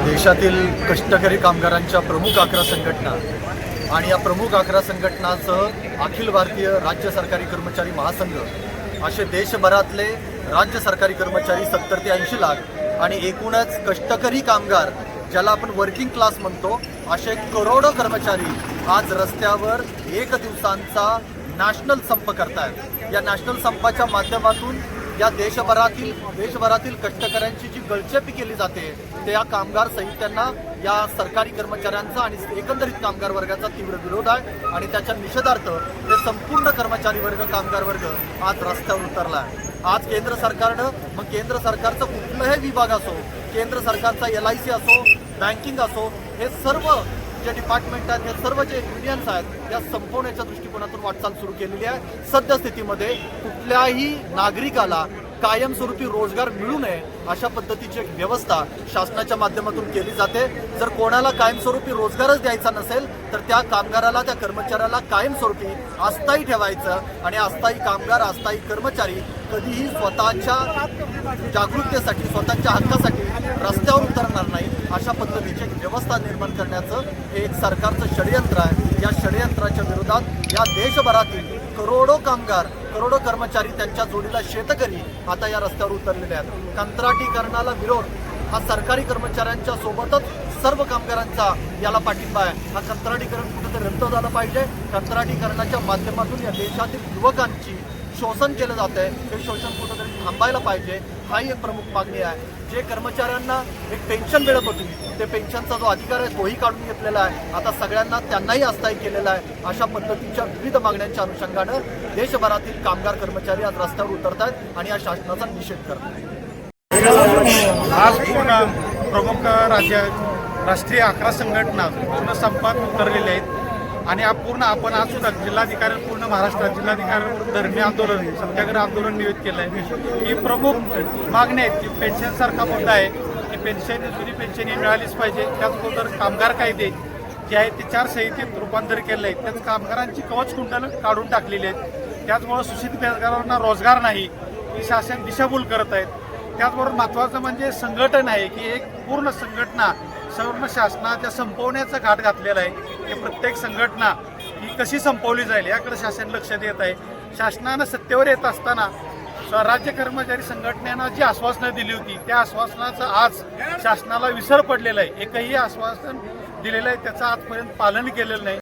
देशातील कष्टकरी कामगारांच्या प्रमुख 11 संघटना आणि या प्रमुख 11 संघटनांसह अखिल भारतीय राज्य सरकारी कर्मचारी महासंघ असे देशभरातले राज्य सरकारी कर्मचारी 70 ते 80 लाख आणि एकूणच कष्टकरी कामगार ज्याला आपण वर्किंग क्लास म्हणतो असे करोडो कर्मचारी आज रस्त्यावर एक दिवसांचा नॅशनल संप करतायत। या नॅशनल संपाच्या माध्यमातून या देशभरातील कष्टकऱ्यांची जी गळचेपी केली जाते ते या कामगार साहित्यांना या सरकारी कर्मचाऱ्यांचा आणि एकंदरीत कामगार वर्गाचा तीव्र विरोध आहे आणि त्याच्या निषेधार्थ हे संपूर्ण कर्मचारी वर्ग कामगार वर्ग आज रस्त्यावर उतरला आहे। आज केंद्र सरकारनं मग केंद्र सरकारचा कुठलाही विभाग असो, केंद्र सरकारचा LIC असो, बँकिंग असो, हे सर्व जे डिपार्टमेंट आहेत, हे सर्व जे युनियन्स आहेत या संपवण्याच्या दृष्टिकोनातून वाटचाल सुरू केलेली आहे। सद्यस्थितीमध्ये कुठल्याही नागरिकाला कायमस्वरूपी रोजगार मिळू नये अशा पद्धतीची एक व्यवस्था शासनाच्या माध्यमातून केली जाते। जर कोणाला कायमस्वरूपी रोजगारच द्यायचा नसेल तर त्या कामगाराला, त्या कर्मचाऱ्याला कायमस्वरूपी अस्थायी ठेवायचं आणि अस्थायी कामगार, अस्थायी कर्मचारी कधीही स्वतःच्या जागरूकतेसाठी, स्वतःच्या हक्कासाठी रस्त्यावर उतरणार नाही अशा पद्धतीची एक व्यवस्था निर्माण करण्याचं हे एक सरकारचं षडयंत्र आहे। या षडयंत्राच्या विरोधात या देशभरातील करोडो कामगार, करोडो कर्मचारी, त्यांच्या जोडीला शेतकरी आता या रस्त्यावर उतरलेले आहेत। कंत्राटीकरणाला विरोध हा सरकारी कर्मचाऱ्यांच्या सोबतच सर्व कामगारांचा याला पाठिंबा आहे। हा कंत्राटीकरण कुठेतरी रद्द झालं पाहिजे। कंत्राटीकरणाच्या माध्यमातून या देशातील युवकांची शोषण केलं जात आहे, हे शोषण कुठेतरी थांबायला पाहिजे। हाही एक प्रमुख मागणी आहे। जे कर्मचाऱ्यांना एक पेन्शन मिळत होती ते पेन्शनचा जो अधिकार आहे तोही काढून घेतलेला आहे। आता सगळ्यांना त्यांनाही अस्थायी केलेला आहे। अशा पद्धतीच्या विविध मागण्यांच्या अनुषंगानं देशभरातील कामगार कर्मचारी आज रस्त्यावर उतरत आहेत आणि या शासनाचा निषेध करत आहेत। आज पूर्ण प्रमुख राष्ट्रीय 11 संघटना पूर्ण संपात उतरलेल्या आहेत आणि आपण आज सुद्धा जिल्हाधिकारी, पूर्ण महाराष्ट्रात जिल्हाधिकारी धरणे आंदोलन, सत्याग्रह आंदोलन नियोजित केलं आहे। ही प्रमुख मागणी आहेत की पेन्शनसारखा मुद्दा आहे की पेन्शन, जुनी पेन्शन ही मिळालीच पाहिजे। त्याचबरोबर कामगार कायदे जे आहेत ते 4 संहितेत रूपांतर केलं आहे, त्यात कामगारांची कवच कुंडलं काढून टाकलेली आहेत। त्याचबरोबर सुशिक्षित बेरोजगारांना रोजगार नाही ही शासन दिशाभूल करत आहेत। त्याचबरोबर महत्त्वाचं म्हणजे संघटन आहे की एक पूर्ण संघटना सर्व शासनाच्या संपवण्याचा घाट घातलेला आहे की प्रत्येक संघटना ही कशी संपवली जाईल याकडे शासन लक्ष देत आहे। शासनानं सत्तेवर येत असताना राज्य कर्मचारी संघटनेनं जी आश्वासनं दिली होती त्या आश्वासनाचं आज शासनाला विसर पडलेला आहे। एकही आश्वासन दिलेलं आहे त्याचं आजपर्यंत पालन केलेलं नाही।